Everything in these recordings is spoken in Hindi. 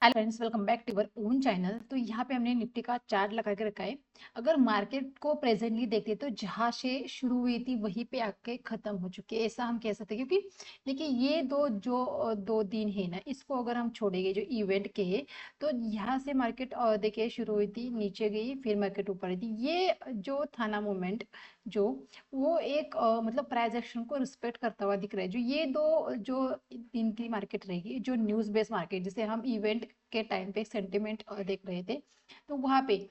Hello friends, welcome back to our own channel. तो यहाँ पे हमने निफ्टी का चार्ट लगा के रखा है। अगर मार्केट को प्रेजेंटली देखते तो जहाँ से शुरू हुई थी वहीं पे आके खत्म हो चुकी है, ऐसा हम कह सकते हैं। क्योंकि देखिए ये दो दिन है ना, इसको अगर हम छोड़ेंगे जो इवेंट के है, तो यहाँ से मार्केट देखिए शुरू हुई थी, नीचे गई, फिर मार्केट ऊपर आई थी। ये जो था ना मोमेंट, जो वो एक मतलब प्राइस एक्शन को रिस्पेक्ट करता हुआ दिख रहा है। जो ये दो जो दिन की मार्केट रहेगी, जो न्यूज़ बेस्ड मार्केट, जिसे हम इवेंट के टाइम पे सेंटिमेंट देख रहे थे, तो वहां पे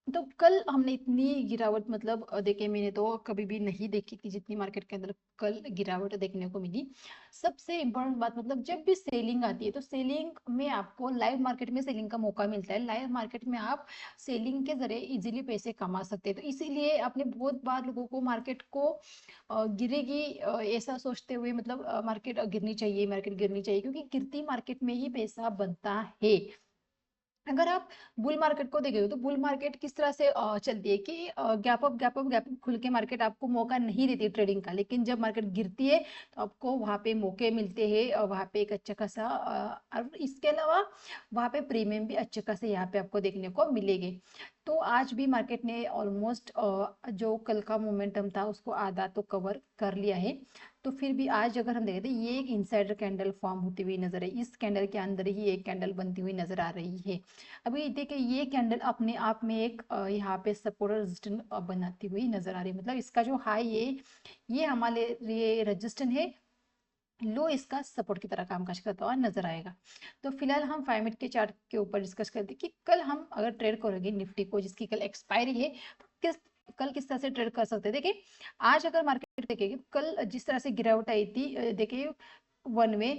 तो कल हमने इतनी गिरावट मतलब देखे मैंने तो कभी भी नहीं देखी थी जितनी मार्केट के अंदर कल गिरावट देखने को मिली। सबसे इम्पोर्टेंट बात, मतलब जब भी सेलिंग आती है तो सेलिंग में आपको लाइव मार्केट में सेलिंग का मौका मिलता है। लाइव मार्केट में आप सेलिंग के जरिए इजीली पैसे कमा सकते हैं। तो इसीलिए आपने बहुत बार लोगों को मार्केट को गिरेगी ऐसा सोचते हुए, मतलब मार्केट गिरनी चाहिए, मार्केट गिरनी चाहिए, क्योंकि गिरती मार्केट में ही पैसा बनता है। अगर आप बुल मार्केट को देखें तो बुल मार्केट किस तरह से चलती है कि गैप अप खुल के मार्केट आपको मौका नहीं देती ट्रेडिंग का। लेकिन जब मार्केट गिरती है तो आपको वहां पे मौके मिलते हैं, और वहां पे एक अच्छा खासा और इसके अलावा वहां पे प्रीमियम भी अच्छे खासे यहाँ पे आपको देखने को मिलेंगे। तो आज भी मार्केट ने ऑलमोस्ट जो कल का मोमेंटम था उसको आधा तो कवर कर लिया है। तो फिर भी आज अगर हम देखें तो ये एक इनसाइडर कैंडल फॉर्म होती हुई नजर है, इस कैंडल के अंदर ही एक कैंडल बनती हुई नजर आ रही है। अभी देखिए ये कैंडल अपने आप में एक यहाँ पे सपोर्ट और रेजिस्टेंस बनाती हुई नजर आ रही है। मतलब इसका जो हाई है ये हमारे लिए रेजिस्टेंस है, लो इसका सपोर्ट की तरह काम काज करता हुआ नजर आएगा। तो फिलहाल हम 5 मिनट के चार्ट के ऊपर डिस्कस करते हैं कि कल हम अगर ट्रेड करोगे निफ्टी को, जिसकी कल एक्सपायरी है, तो कल किस तरह से ट्रेड कर सकते हैं। देखिए आज अगर मार्केट देखेगी, कल जिस तरह से गिरावट आई थी, देखिए वन वे,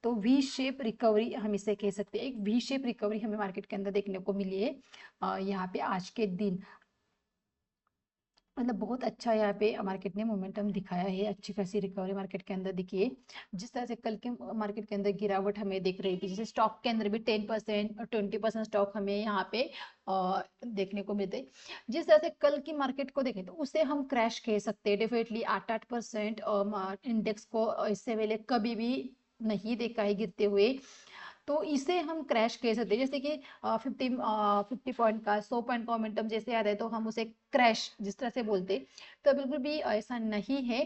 तो वी शेप रिकवरी हम इसे कह सकते हैं। एक वी शेप रिकवरी हमें मार्केट के अंदर देखने को मिली है यहाँ पे आज के दिन। मतलब बहुत अच्छा यहाँ पे मार्केट ने मोमेंटम दिखाया है, अच्छी खासी रिकवरी मार्केट के अंदर दिखी है। जिस तरह से कल के मार्केट के अंदर गिरावट हमें दिख रही थी, जैसे स्टॉक के अंदर भी 10% और 20% स्टॉक हमें यहाँ पे देखने को मिलते। जिस तरह से कल की मार्केट को देखें तो उसे हम क्रैश कह सकते हैं डेफिनेटली। 8% इंडेक्स को इससे पहले कभी भी नहीं देखा है गिरते हुए। तो इसे हम क्रैश कह सकते हैं। जैसे कि 50 पॉइंट का 100 पॉइंट का मोमेंटम जैसे आता है तो हम उसे क्रैश जिस तरह से बोलते, तो बिल्कुल भी ऐसा नहीं है।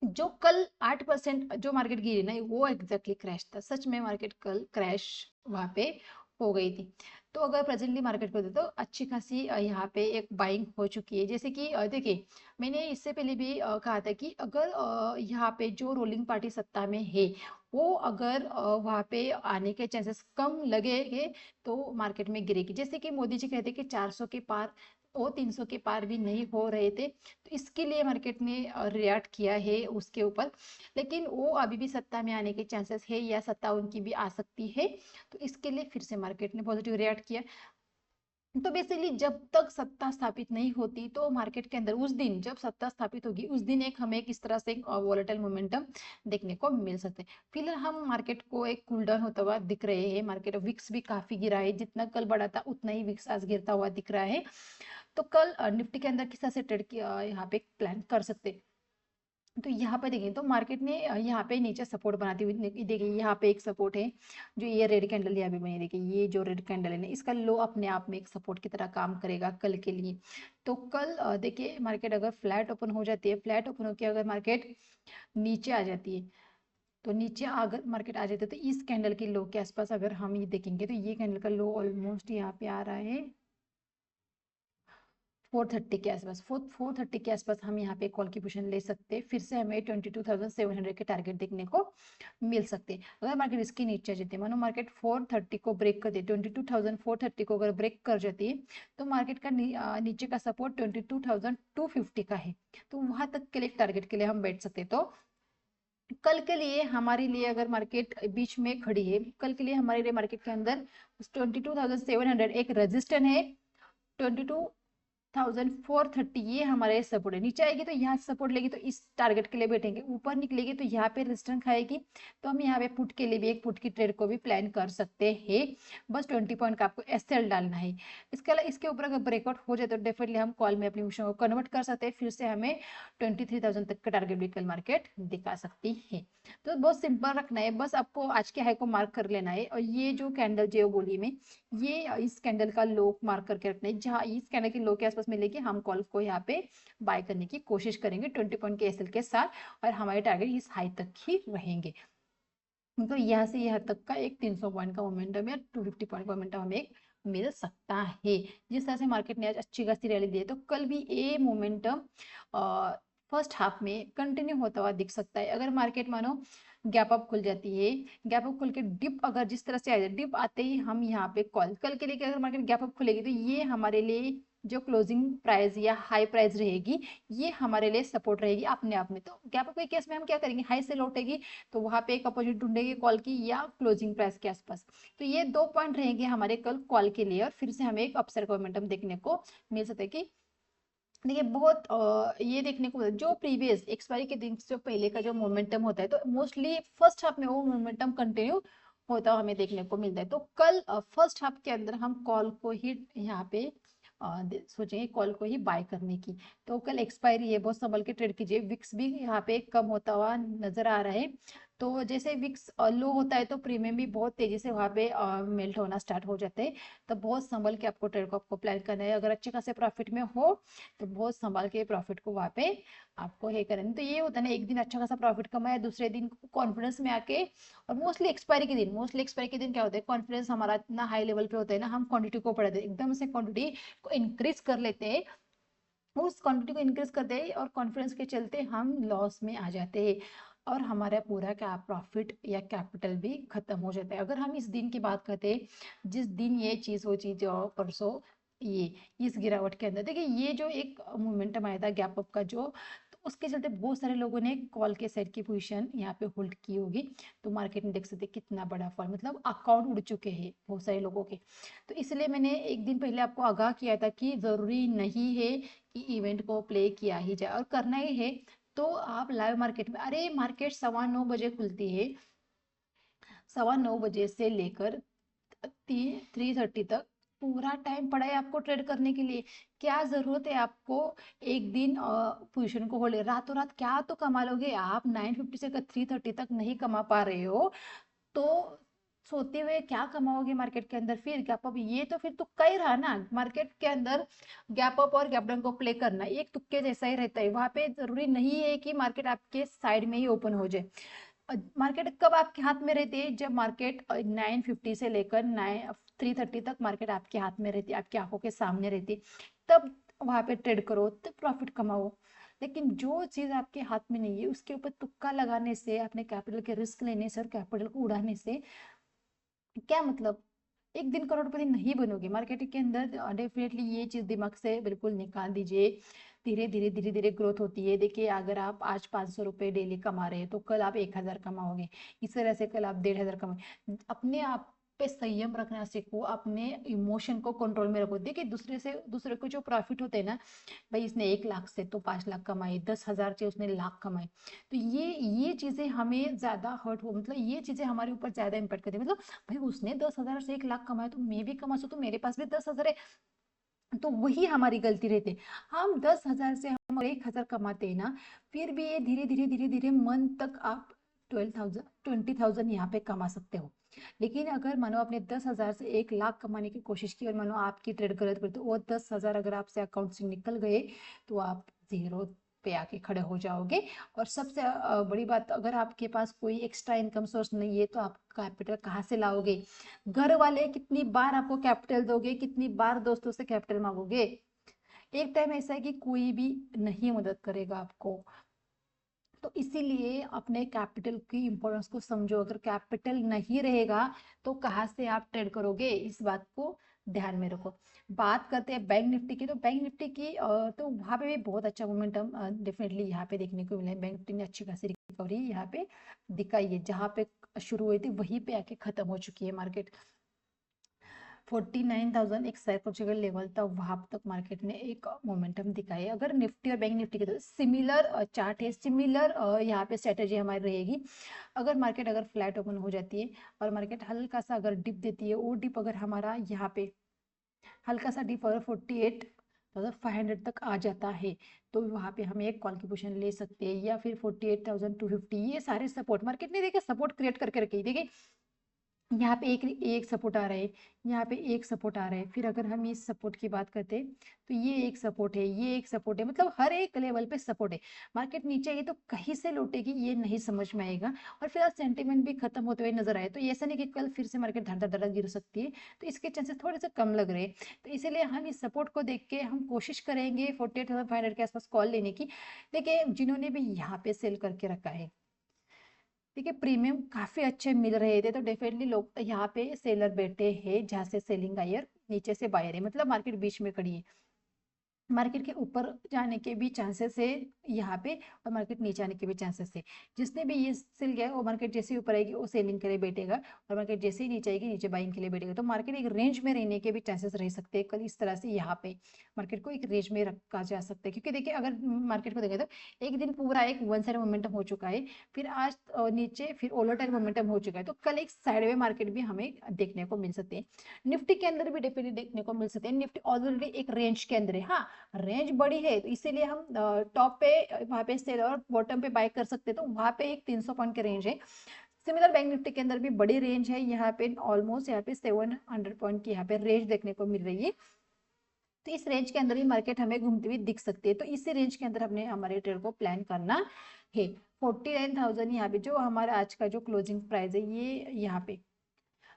जो कल 8% जो मार्केट गिरी ना, वो एग्जैक्टली क्रैश था। सच में मार्केट कल क्रैश वहां पे हो गई थी। तो अगर प्रेजेंटली मार्केट को दे तो अच्छी खासी यहाँ पे एक बाइंग हो चुकी है। जैसे कि देखिए मैंने इससे पहले भी कहा था कि अगर यहाँ पे जो रूलिंग पार्टी सत्ता में है, वो अगर वहाँ पे आने के चांसेस कम लगेंगे तो मार्केट में गिरेगी। जैसे कि मोदी जी कहते कि 400 के पार, वो 300 के पार भी नहीं हो रहे थे, तो इसके लिए मार्केट ने रिएक्ट किया है उसके ऊपर। लेकिन वो अभी भी सत्ता में आने के चांसेस है, या सत्ता उनकी भी आ सकती है, तो इसके लिए फिर से मार्केट ने पॉजिटिव रिएक्ट किया। तो बेसिकली जब तक सत्ता स्थापित नहीं होती तो मार्केट के अंदर उस दिन जब सत्ता स्थापित होगी उस दिन एक हमें किस तरह से वॉलेटाइल मोमेंटम देखने को मिल सकते हैं। फिलहाल हम मार्केट को एक कूल डाउन होता हुआ दिख रहे हैं। मार्केट विक्स भी काफी गिरा है, जितना कल बढ़ा था उतना ही विक्स आज गिरता हुआ दिख रहा है। तो कल निफ्टी के अंदर किस तरह से ट्रेड किया यहाँ पे प्लान कर सकते हैं। तो यहाँ पे देखिए तो मार्केट ने यहाँ पे नीचे सपोर्ट बनाती हुई देखिए, यहाँ पे एक सपोर्ट है, जो ये रेड कैंडल यहाँ पे बनी। देखिए ये जो रेड कैंडल है ना, इसका लो अपने आप में एक सपोर्ट की तरह काम करेगा कल के लिए। तो कल देखिए मार्केट अगर फ्लैट ओपन हो जाती है, फ्लैट ओपन होकर अगर मार्केट नीचे आ जाती है, तो नीचे अगर मार्केट आ जाती है तो इस कैंडल के लो के आसपास अगर हम ये देखेंगे तो ये कैंडल का लो ऑलमोस्ट यहाँ पे आ रहा है 430 के आसपास। 430 के आसपास हम यहाँ पे कॉल की पोजीशन ले सकते हैं। फिर से हमें 22,700 के टारगेट देखने को मिल सकते हैं। अगर मार्केट इसके नीचे आ जाती है, मानो मार्केट 430 को ब्रेक कर दे, 22,430 को अगर ब्रेक कर जाती है, तो मार्केट का नीचे का सपोर्ट 22,250 का है। तो वहां तक के लिए टारगेट के लिए हम बैठ सकते हैं। तो कल के लिए हमारे लिए अगर मार्केट बीच में खड़ी है, कल के लिए हमारे लिए मार्केट के अंदर 22,700 एक रेजिस्टेंट है, 22 1430 ये हमारे सपोर्ट है। नीचे आएगी तो यहाँ से सपोर्ट लेगी तो इस टारगेट के लिए बैठेंगे, ऊपर निकलेगी तो यहाँ पे रेजिस्टेंस खाएगी, तो हम यहाँ पे पुट के लिए भी एक पुट की ट्रेड को भी प्लान कर सकते हैं। बस 20 पॉइंट का आपको एसएल डालना है। इसके अलावा इसके ऊपर अगर ब्रेकआउट हो जाए तो डेफिनेटली हम कॉल में अपनी पोजीशन को कन्वर्ट कर सकते हैं, फिर से हमें 23,000 तक का टारगेट भी कल मार्केट दिखा सकती है। तो बहुत सिंपल रखना है, बस आपको आज के हाई को मार्क कर लेना है, और ये जो कैंडल जो बोली में, ये इस कैंडल का लो मार्क करके रखना है, जहाँ इस कैंडल के लो के आसपास मिलेगी हम कॉल को यहाँ पे बाय करने की कोशिश करेंगे 20 पॉइंट के एसएल के साथ, और हमारे टारगेट इस हाई तक ही रहेंगे। तो यहाँ से यहाँ तक का एक 300 पॉइंट का मोमेंटम या 250 पॉइंट का मोमेंटम हमें मिल सकता है। जिस तरह से मार्केट ने आज अच्छी खासी रैली दी है, तो कल भी ये मोमेंटम फर्स्ट हाफ में कंटिन्यू होता हुआ दिख सकता है। अगर मार्केट मानो गैप अप खुल जाती है, गैप अप खुल के डिप अगर जिस तरह से आ जाए, डिप आते ही हम यहाँ पे कॉल कल के लिए, अगर मार्केट गैप अप खुलेगी तो ये हमारे लिए जो क्लोजिंग प्राइस या हाई प्राइस रहेगी, ये हमारे लिए सपोर्ट रहेगी अपने आप में। तो गैप अप के केस में हम क्या करेंगे, हाई से लौटेगी तो वहां पे एक अपोजिट ढूंढेंगे कॉल की या क्लोजिंग प्राइस के आसपास। तो ये 2 पॉइंट रहेंगे हमारे कल कॉल के लिए, और फिर से हमें एक अपसाइड मोमेंटम देखने को मिल सकता है। कि देखिए बहुत ये देखने को जो प्रीवियस एक्सपायरी के दिन से पहले का जो मोमेंटम होता है, तो मोस्टली फर्स्ट हाफ में वो मोमेंटम कंटिन्यू होता हमें देखने को मिलता है। तो कल फर्स्ट हाफ के अंदर हम कॉल को ही यहाँ पे सोचेंगे कॉल को ही बाय करने की। तो कल एक्सपायरी है, बहुत संभल के ट्रेड कीजिए। विक्स भी यहाँ पे कम होता हुआ नजर आ रहा है, तो जैसे विक्स लो होता है तो प्रीमियम भी बहुत तेजी से वहाँ पे मेल्ट होना स्टार्ट हो जाते हैं। तो बहुत संभल के आपको ट्रेड को आपको प्लान करना है। अगर अच्छे खासे प्रॉफिट में हो तो बहुत संभाल के प्रॉफिट को वहाँ पे आपको ये करना है। तो ये होता है ना, एक दिन अच्छा खासा प्रॉफिट कमाया, दूसरे दिन कॉन्फिडेंस में आके, और मोस्टली एक्सपायरी के दिन क्या होता है, कॉन्फिडेंस हमारा इतना हाई लेवल पे होता है ना, हम क्वांटिटी को बढ़ा देते हैं, एकदम से क्वांटिटी को इंक्रीज कर लेते हैं, उस क्वांटिटी को इंक्रीज करते हैं और कॉन्फिडेंस के चलते हम लॉस में आ जाते हैं, और हमारा पूरा क्या प्रॉफिट या कैपिटल भी खत्म हो जाता है। अगर हम इस दिन की बात करते हैं, जिस दिन ये चीज वो चीज परसों ये इस गिरावट के अंदर देखिए, ये जो एक मोमेंटम आया था गैप अप का जो, तो उसके चलते बहुत सारे लोगों ने कॉल के साइड की पोजीशन यहाँ पे होल्ड की होगी। तो मार्केट में देख सकते हैं कितना बड़ा फॉल, मतलब अकाउंट उड़ चुके हैं बहुत सारे लोगों के। तो इसलिए मैंने एक दिन पहले आपको आगाह किया था कि जरूरी नहीं है कि इवेंट को प्ले किया ही जाए, और करना ही है तो आप लाइव मार्केट में, अरे मार्केट 9:15 बजे खुलती है, 9:15 बजे से लेकर 3:30 तक पूरा टाइम पड़ा है आपको ट्रेड करने के लिए। क्या जरूरत है आपको एक दिन पोजीशन को होल्ड, रातों रात क्या तो कमा लोगे आप, 9:50 से 3:30 तक नहीं कमा पा रहे हो तो सोते हुए क्या कमाओगे मार्केट के अंदर। फिर गैप अप, ये तो फिर तुक्का ही रहा ना मार्केट के अंदर। गैप अप और गैप डाउन को प्ले करना एक तुक्के जैसा ही रहता है, वहां पे जरूरी नहीं है कि मार्केट आपके साइड में ही ओपन हो जाए। मार्केट कब आपके हाथ में रहती है, जब मार्केट 9:50 से लेकर 3:30 तक मार्केट आपके हाथ में रहती है, आपकी आंखों के सामने रहती है, तब वहां पे ट्रेड करो, तब प्रॉफिट कमाओ। लेकिन जो चीज आपके हाथ में नहीं है उसके ऊपर तुक्का लगाने से, अपने कैपिटल के रिस्क लेने से और कैपिटल को उड़ाने से क्या मतलब, एक दिन करोड़पति नहीं बनोगे मार्केट के अंदर। डेफिनेटली ये चीज दिमाग से बिल्कुल निकाल दीजिए। धीरे धीरे ग्रोथ होती है। देखिए अगर आप आज 500 रुपये डेली कमा रहे हैं तो कल आप 1,000 कमाओगे, इस तरह से कल आप 1,500 कमाओगे। अपने आप पे संयम रखना सीखो, अपने इमोशन को कंट्रोल में रखो। देखिए दूसरे को जो प्रॉफिट होते हैं ना, भाई इसने 1 लाख से तो 5 लाख कमाए, 10,000 से उसने लाख कमाए, तो ये चीजें हमें ज्यादा हर्ट हो, मतलब ये चीजें हमारे ऊपर ज्यादा इम्पेक्ट करती है। मतलब भाई उसने 10,000 से 1 लाख कमाया तो मैं भी कमा सकूं, तो मेरे पास भी 10,000 है। तो वही हमारी गलती रहती है, हम 10,000 से हम 1,000 कमाते हैं ना, फिर भी ये धीरे धीरे मन तक आप 20,000 यहाँ पे कमा सकते हो। लेकिन अगर मानो आपने 10,000 से 1 लाख कमाने की कोशिश की और मानो आपकी ट्रेड गलत हुई, तो वो 10,000 अगर आपसे अकाउंट से निकल गए तो आप जीरो पे आके खड़े हो जाओगे। और सबसे बड़ी बात, अगर आपके पास कोई एक्स्ट्रा इनकम सोर्स नहीं है तो आप कैपिटल कहाँ से लाओगे। घर वाले कितनी बार आपको कैपिटल दोगे, कितनी बार दोस्तों से कैपिटल मांगोगे। एक टाइम ऐसा है कि कोई भी नहीं मदद करेगा आपको। तो इसीलिए अपने कैपिटल की इंपॉर्टेंस को समझो। अगर कैपिटल नहीं रहेगा तो कहाँ से आप ट्रेड करोगे, इस बात को ध्यान में रखो। बात करते हैं बैंक निफ्टी की, तो बैंक निफ्टी की तो वहां पे भी बहुत अच्छा मोमेंटम डेफिनेटली यहाँ पे देखने को मिला है। बैंक निफ्टी ने अच्छी खासी रिकवरी यहाँ पे दिखाई है, जहाँ पे शुरू हुई थी वहीं पे आके खत्म हो चुकी है मार्केट। 49,000 एक साइकोलॉजिकल लेवल था, वहां तक मार्केट ने एक मोमेंटम दिखाई। अगर निफ्टी और बैंक निफ्टी के तो सिमिलर चार्ट है, सिमिलर यहाँ पे स्ट्रेटेजी हमारी रहेगी। अगर मार्केट अगर फ्लैट ओपन हो जाती है और मार्केट हल्का सा अगर डिप देती है, वो डिप अगर हमारा यहाँ पे हल्का सा डिप अगर 48,500 तक आ जाता है, तो वहाँ पे हम एक कॉल की पोजीशन ले सकते हैं, या फिर 48,250, ये सारे सपोर्ट मार्केट ने देखे सपोर्ट क्रिएट करके रखे। देखिए यहाँ पे एक एक सपोर्ट आ रहा है, यहाँ पे एक सपोर्ट आ रहा है, फिर अगर हम इस सपोर्ट की बात करते हैं तो ये एक सपोर्ट है, ये एक सपोर्ट है, मतलब हर एक लेवल पे सपोर्ट है। मार्केट नीचे आई तो कहीं से लौटेगी ये नहीं समझ में आएगा। और फिलहाल सेंटीमेंट भी खत्म होते हुए नजर आए, तो ऐसा नहीं कि कल फिर से मार्केट धड़ धड़ धड़ गिर सकती है, तो इसके चांसेस थोड़े से कम लग रहे हैं। तो इसीलिए हम इस सपोर्ट को देख के हम कोशिश करेंगे 48,500 के आसपास कॉल लेने की। देखिए जिन्होंने भी यहाँ पे सेल करके रखा है, देखिए प्रीमियम काफी अच्छे मिल रहे थे, तो डेफिनेटली लोग यहाँ पे सेलर बैठे हैं जहाँ से सेलिंग आयर, नीचे से बायर है, मतलब मार्केट बीच में खड़ी है। मार्केट के ऊपर जाने के भी चांसेस है यहाँ पे, और मार्केट नीचे आने के भी चांसेस है। जिसने भी ये सेल गया है वो मार्केट जैसे ही ऊपर आएगी वो सेलिंग के लिए बैठेगा, और मार्केट जैसे ही नीचे आएगी नीचे बाइंग के लिए बैठेगा। तो मार्केट एक रेंज में रहने के भी चांसेस रह सकते हैं कल, इस तरह से यहाँ पे मार्केट को एक रेंज में रखा जा सकता है। क्योंकि देखिए अगर मार्केट को देखें तो एक दिन पूरा एक वन साइड मोमेंटम हो चुका है, फिर आज नीचे फिर वोलेटाइल मोमेंटम हो चुका है, तो कल एक साइडवे मार्केट भी हमें देखने को मिल सकते हैं। निफ्टी के अंदर भी डेफिनेटली देखने को मिल सकते हैं। निफ्टी ऑलरेडी एक रेंज के अंदर है, हाँ रेंज बड़ी है, तो इसीलिए हम टॉप पे वहां पे सेल और बॉटम पे बाय कर सकते हैं, तो वहां पे एक 300 पॉइंट के रेंज है। सिमिलर बैंक निफ्टी के अंदर भी बड़ी रेंज है, यहाँ पे ऑलमोस्ट यहाँ पे 700 पॉइंट की यहाँ पे रेंज देखने को मिल रही है। तो इस रेंज के अंदर भी मार्केट हमें घूमती हुई दिख सकती है, तो इसी रेंज के अंदर हमने हमारे ट्रेड को प्लान करना है। 49,000 यहाँ पे जो हमारा आज का जो क्लोजिंग प्राइस है, ये यहाँ पे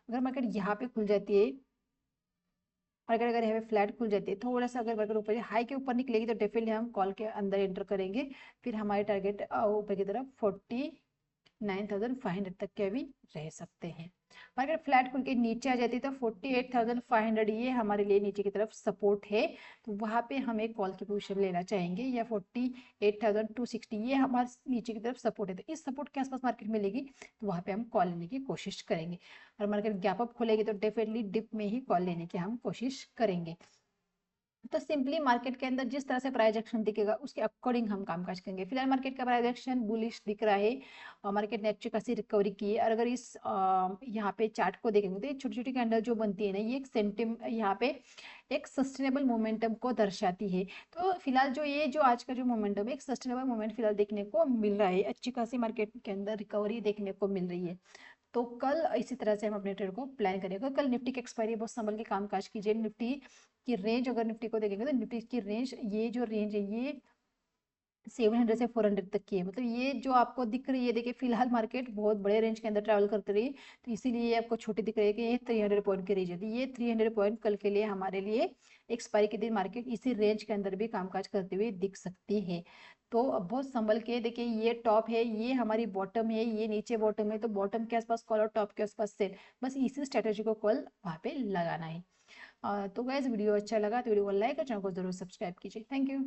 अगर मार्केट यहाँ पे खुल जाती है, और अगर अगर यहाँ पे फ्लैट खुल जाती है, थोड़ा सा अगर मार्केट ऊपर हाई के ऊपर निकलेगी तो डेफिनेटली हम कॉल के अंदर एंटर करेंगे। फिर हमारे टारगेट ऊपर की तरफ 49,500 तक के भी रह सकते हैं। मार्केट फ्लैट खुल के नीचे आ जाती है तो 48,500 ये हमारे लिए नीचे की तरफ सपोर्ट है, तो वहां पे हम एक कॉल की पोजीशन लेना चाहेंगे। या 48,260 ये हमारे नीचे की तरफ सपोर्ट है, तो इस सपोर्ट के आसपास मार्केट मिलेगी तो वहां पे हम कॉल लेने की कोशिश करेंगे। और मार्केट गैप अप खुलेगी तो डेफिनेटली डिप में ही कॉल लेने की हम कोशिश करेंगे। तो सिंपली मार्केट के अंदर जिस तरह से प्राइस एक्शन दिखेगा उसके अकॉर्डिंग हम कामकाज करेंगे। फिलहाल मार्केट का प्राइस एक्शन बुलिश दिख रहा है, और मार्केट ने अच्छी खासी रिकवरी की है। और अगर इस यहाँ पे चार्ट को देखेंगे तो ये छोटी छोटी कैंडल जो बनती है ना, ये एक यहाँ पे एक सस्टेनेबल मोमेंटम को दर्शाती है। तो फिलहाल जो ये जो आज का जो मोमेंटम है, एक सस्टेनेबल मोमेंट फिलहाल देखने को मिल रहा है, अच्छी खासी मार्केट के अंदर रिकवरी देखने को मिल रही है। तो कल इसी तरह से हम अपने ट्रेड को प्लान करेंगे। कल निफ्टी की एक्सपायरी बहुत संभल के कामकाज कीजिए। निफ्टी की रेंज अगर निफ्टी को देखेंगे तो निफ्टी की रेंज, ये जो रेंज है ये 700 से 400 तक की है, मतलब ये जो आपको दिख रही है, देखिए फिलहाल मार्केट बहुत बड़े रेंज के अंदर ट्रैवल करते रही है, तो इसीलिए ये आपको छोटी दिख रही है कि ये 300 पॉइंट की रेंज है। तो ये 300 पॉइंट कल के लिए हमारे लिए एक्सपायरी के दिन मार्केट इसी रेंज के अंदर भी कामकाज करते हुए दिख सकती है। तो अब बहुत संभल के देखिए, ये टॉप है, ये हमारी बॉटम है, ये नीचे बॉटम है, तो बॉटम के आसपास कॉल और टॉप के आसपास सेल, बस इसी स्ट्रेटेजी को कॉल वहाँ पे लगाना है। तो गाइस वीडियो अच्छा लगा तो वीडियो को लाइक और चैनल को जरूर सब्सक्राइब कीजिए। Thank you.